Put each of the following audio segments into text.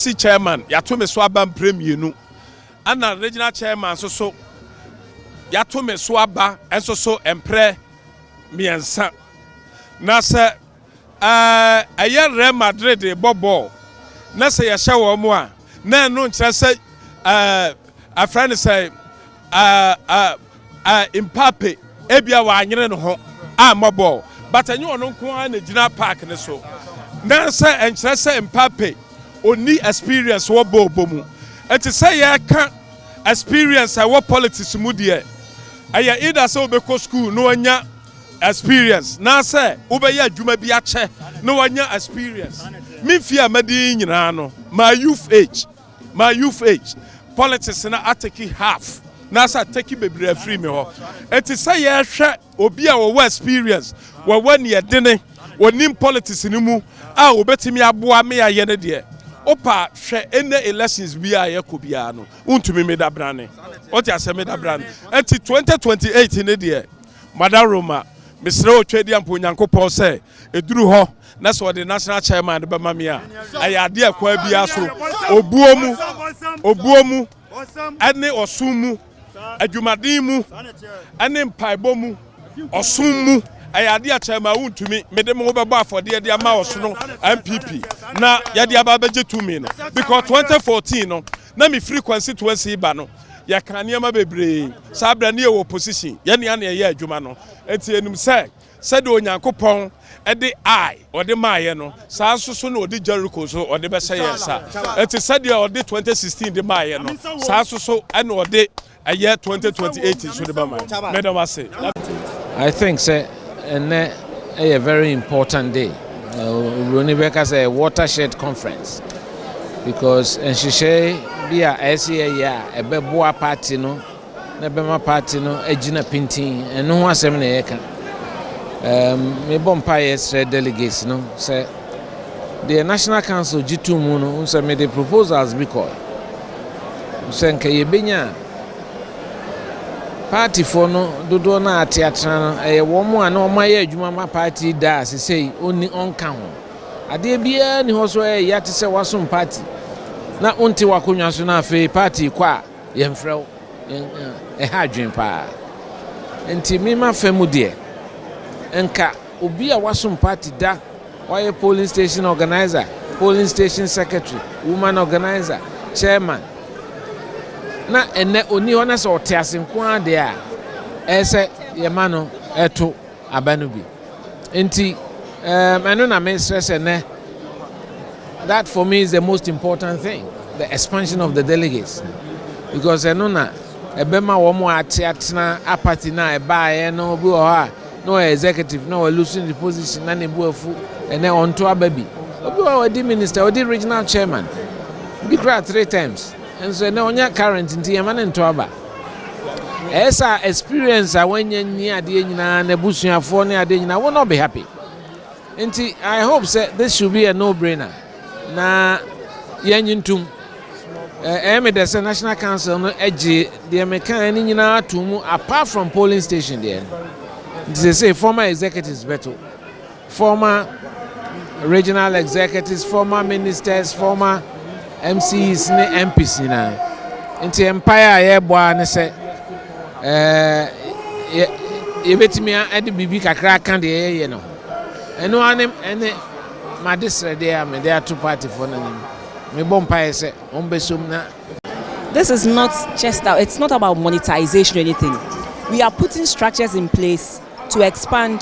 chairman yato me so aba premier nu ana regional chairman so yato me so aba enso so empre miensa na se aye Real Madrid bobo na se ya hye wo mo a na no nkire se a friend say Mbappe ebia wa anyere no ho a mobo but anyi ono nko a na gina park ne so na se nkire se Mbappe oni experience wo bobo enti say ya ka experience wo politics mu de aya either say obeko school no anya experience na say obeya adwuma bi ache no anya experience me fia madi nyina no my youth age politics na ateki half na say take bebre free me ho enti say ya hwe obi a wo experience wo wani edene wonim politics ni mu a obetimi aboa me aye ne de opa hwe ene elections bi a yakobia no untumi me da brane o ti ase me da brane enti 2028 ne de Madam Roma Mr. Otwedi ampo Nyankopon say eduru ho na so the national chairman be ma me a ayade akwa bia so obuomu ane osumu adwumaden mu ane mpaibo mu osum ayade a chairman untumi me de mo bebo afode de ama osono NPP na yade ababeje to me no because 2014 no na me frequency 20 ba no ya kan niam bebre sabra ne wo position ya ne ana ye adwuma no enti enum se de Onyankopon e de I or de maye no sa so na odi Jericho so odi be se yensa enti se de odi 2016 de maye no sa so and odi a year 2028 so de ba maye madam say I think say a very important day. Runibeka say a watershed conference because Nshishe be a SCA a beboa party no nebema party no ejina pintin and no one asem na yeka me bompa yesterday delegates no say the National Council G2 mu no say me the proposals because say nka yebenya party for no dodo na atiatra no wo mo ana o maye adwuma ma party da sesei oni onka ho ade bia ni ho so ya te se wasom party na onti wakonwa so na afi party kwa yemfrew ha adwen pa enti mi ma famu de enka obi a wasom party da why polling station organizer, polling station secretary, woman organizer, chairman na ene oni ho na so otiasenko ade a ese yema no eto abanu bi enti eno na me stress ene that for me is the most important thing, the expansion of the delegates, because eno na ebema wo mo atiatena apati na ebaaye no bi wo ha no executive no losing the position na ne buafu ene onto ababi obi wo di minister o di regional chairman bi kra 3 times. And so now onya current nti yema ne nto aba esa experience a wanya ni ade nyina na busuafo ne ade nyina will not be happy. Nti I hope say this should be a no brainer na yanyintum me the National Council no eji de mekan ni nyina atumu apart from polling station there. They say former executives better, former regional executives, former ministers, former MCs ne MPs na nti empire ye boa ne se ye betimi ade bibi kakra kan de ye no eno anem ene ma disre de am de ato party for na me bompa se on besom na. This is not just it's not about monetization or anything. We are putting structures in place to expand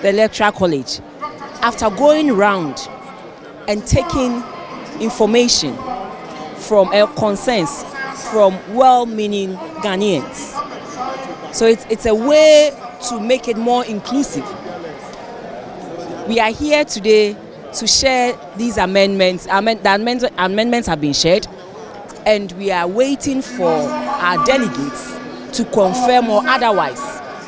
the electoral college after going round and taking information from concerns from well-meaning Ghanaians. So it's a way to make it more inclusive. We are here today to share these amendments. The amendments have been shared, and we are waiting for our delegates to confirm or otherwise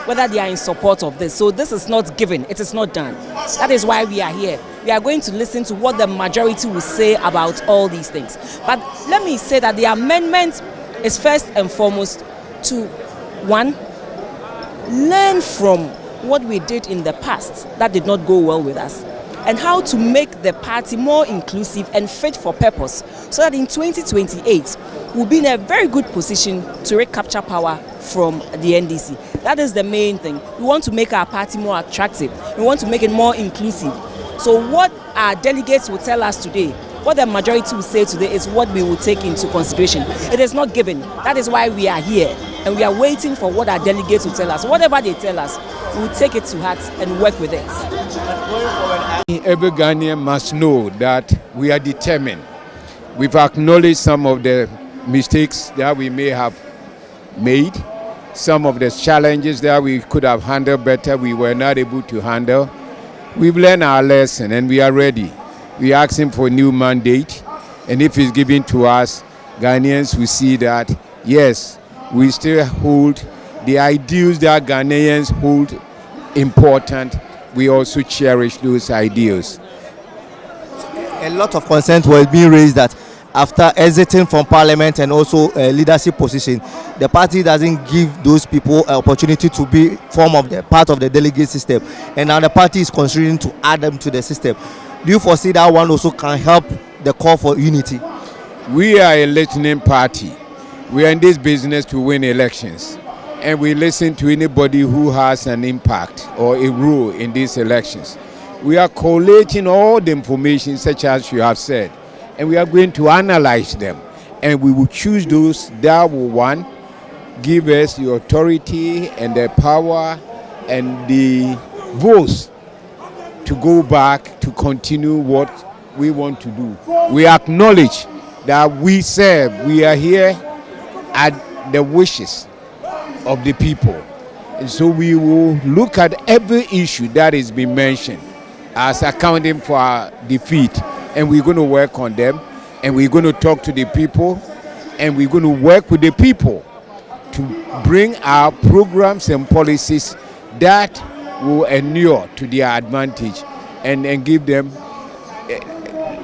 whether they are in support of this. So this is not given, it is not done. That is why we are here. We are going to listen to what the majority will say about all these things. But let me say that the amendment is first and foremost to, one, learn from what we did in the past that did not go well with us. and how to make the party more inclusive and fit for purpose, so that in 2028 we'll be in a very good position to recapture power from the NDC. That is the main thing. We want to make our party more attractive. We want to make it more inclusive. So what our delegates will tell us today, what the majority will say today, is what we will take into consideration. It is not given. That is why we are here, and we are waiting for what our delegates will tell us. Whatever they tell us, we will take it to heart and work with it. Every Ghanaian must know that we are determined. We've acknowledged some of the mistakes that we may have made, some of the challenges that we could have handled better, we were not able to handle. We've learned our lesson and we are ready. We are asking for a new mandate, and if it's given to us, Ghanaians will see that, yes, we still hold the ideals that Ghanaians hold important. We also cherish those ideals. A lot of concerns were being raised that after exiting from parliament and also a leadership position, the party doesn't give those people an opportunity to be part of the delegate system, and now the party is considering to add them to the system. Do you foresee that one also can help the call for unity? We are a listening party. We are in this business to win elections, and we listen to anybody who has an impact or a role in these elections. We are collating all the information, such as you have said, and we are going to analyze them, and we will choose those that will, one, give us the authority and the power and the votes to go back to continue what we want to do. We acknowledge that we are here at the wishes of the people, and so we will look at every issue that is being mentioned as accounting for our defeat, and we're going to work on them, and we're going to talk to the people, and we're going to work with the people to bring our programs and policies that will inure to their advantage, and give them,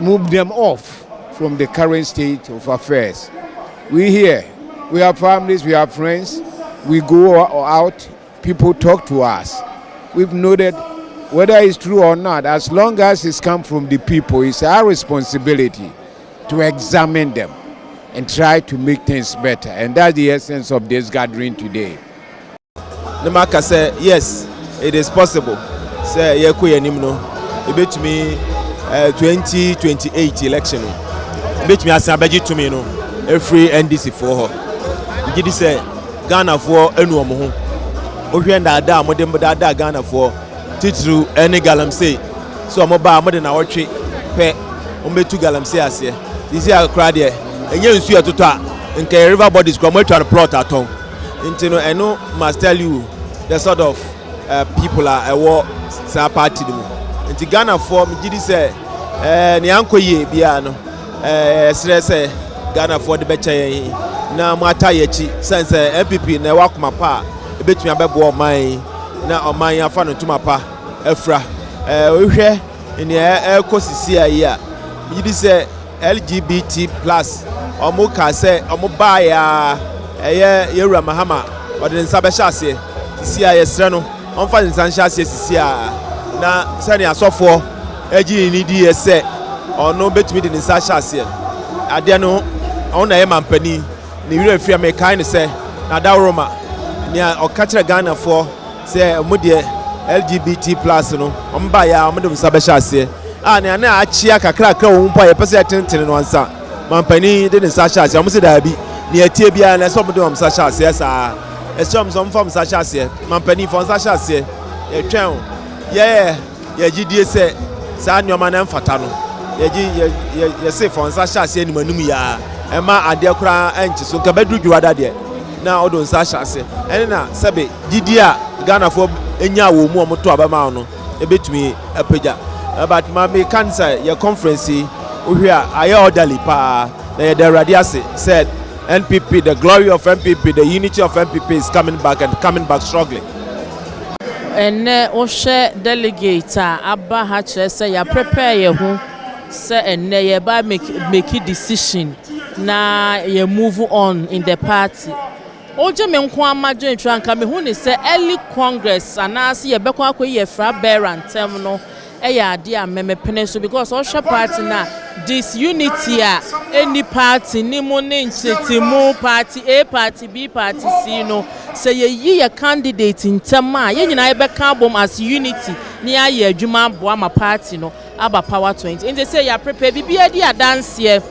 move them off from the current state of affairs. We're here. We have families, we have friends. We go out, people talk to us. We've noted whether it's true or not, as long as it's come from the people, it's our responsibility to examine them and try to make things better. And that's the essence of this gathering today. Namaka said, yes, it is possible. Say, it bet me 2028 election. Bet me as a budget to me, every NDC for her. You say Ghana for anyone. Ohienda modern Ghana for titru any galamsey. So I'm about more than our tree. Pe umbe 2 galamsey as here. This is Accra there. And you see a tota in river bodies come to the plot at home. I know must tell you the sort of people are a war party. In Ghana for me, say Nyanko ye biano. Say Ghana for the better. Na mata yechi sense NPP na wakuma pa ebetumi abebo oman na oman afa no tuma pa afra ohwe ni ekosisi ayi a yidi se LGBT+ omo ka se omo ba ya yewura mahama ode nsa be hyase sisi a yesre no onfa nsa hyase sisi a na se ne asofo agi ni di ese ono betumi de nsa hyase ade no ona ye mampani ni wire free me kind say na da Roma ni o catch Ghana for say mo de LGBT+ no omba ya mo de msa be hyase ni na achia kakra wo mpa ye pese tenten no ansa mampani de nsa hyase mo se da bi ni atie bia na so mo de msa hyase sa esom so mfa msa hyase mampani fo msa hyase ye twen ye gidie se sa nyoma na mfata no ye se fo msa hyase ni manum ya ema ade kura enchi so nka bedu dwada de na odo nsa hyase ene na sebe didi a Ghana fo enya wo mu omoto abama no ebetumi apagya but ma me cancer your conference ohwe a aye orderly pa na the radiase said NPP, the glory of NPP, the unity of NPP is coming back and coming back strongly. And Oshe delegate Abba Hatcher say ya prepare ye who say and ye ba make a decision na ye move on in the party. Oje me nko amajo ntwa nka me hu ni say early congress anase ye bekwa akwa ye fra bear and term no ade a memepene so because ɔhwɛ party na this unity a any party ni mo ne ntetimu party A party B party C no say ye a candidate in tema ye nyina yɛbɛka abom as unity ni aye adwuma boa ma party no aba power 20 and they say ya prepare bibia di adanse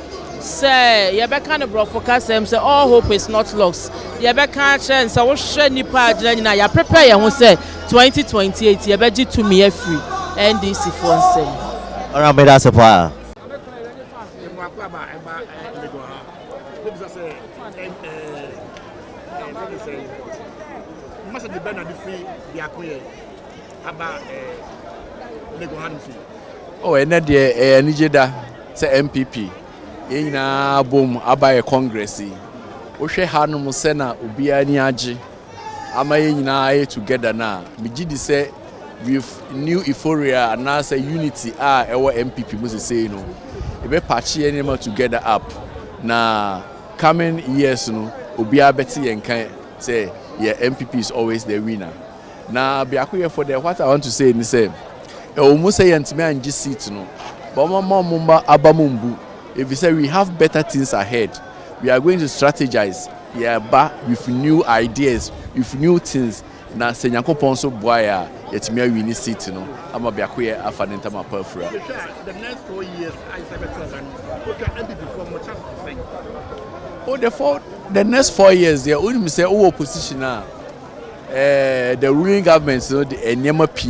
say yɛbɛka no brofo kasem say all hope is not lost yɛbɛka kyerɛ say wo hwɛ nipa agyina nyina ya prepare ye ho say 2028 yɛbɛgye to me free NDC for nsɛm ora me da sepa oh ene de enigeda se NPP yina bom abaye congress wo hwe hanom se na obia ni age ama yina aye together na megidi se with new euphoria and now say unity ewo NPP must say no ebe patch anima together up na coming years no obia beti yenkan say yeah NPP is always the winner na biakoye for the what I want to say ni say almost say yantime anji seat no but mama abamumbu if we say we have better things ahead we are going to strategize with new ideas with new things na senyakopon so boya yetime win seat no ama biakoye afa nentama pafura the next 4 years I say better than NPP before much to think the next 4 years there only say opposition the ruling government so the enyema p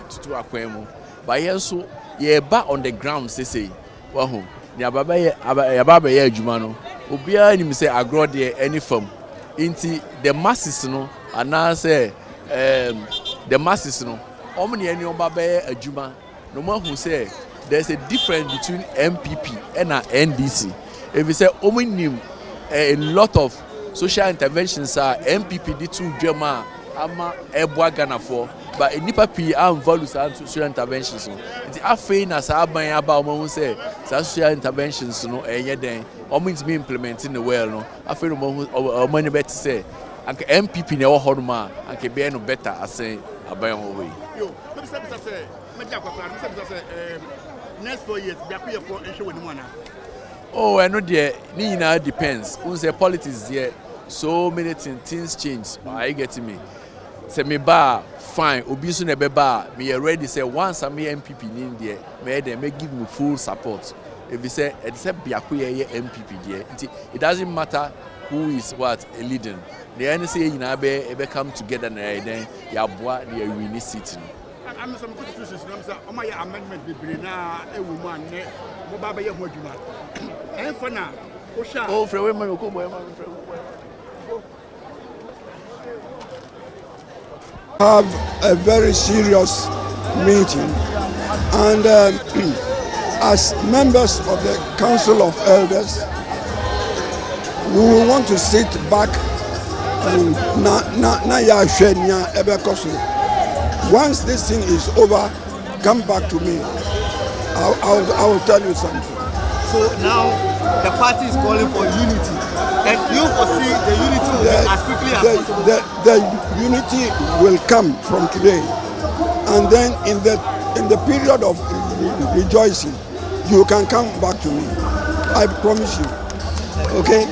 tutu akwemu but yenso ye ba on the ground say wahu ni ababa ye adwuma no obia ni say agro there any firm inti the masses no ana say the masses no omni eni obaba ye adwuma no mahu say there's a difference between MPP and NDC if you say omnim a lot of social interventions are MPP did to drama ama eboa Ghana for but nipa p am value social interventions no it afei na sa aban aba o say social interventions no enye den o mean to be implementing the well no afei o money better say anka MPP na wo hodo ma anka be no better asen aban o we yo say meja kwakwa say next 4 years biakoye for enhwe woni mu ana oh I know there ni na depends who say politics there so many things change are you getting me say me ba fine obi so na be ba me ready say once am MPP in there me dem may give me full support if you say biakoye MPP there it doesn't matter who is what leading the NSA yina be come together na then ya boa the win seat I'm some constitutions no say o ma ya amendment be bre na ewu mu anne mo ba be ye ho adwuma en for na o sha oh frewe man ko boy man frewe have a very serious meeting and as members of the Council of Elders we will want to sit back and once this thing is over come back to me. I will tell you something. So now the party is calling for unity and you foresee the unity will be as quickly as possible. The unity will come from today and then in the period of rejoicing you can come back to me. I promise you. Okay?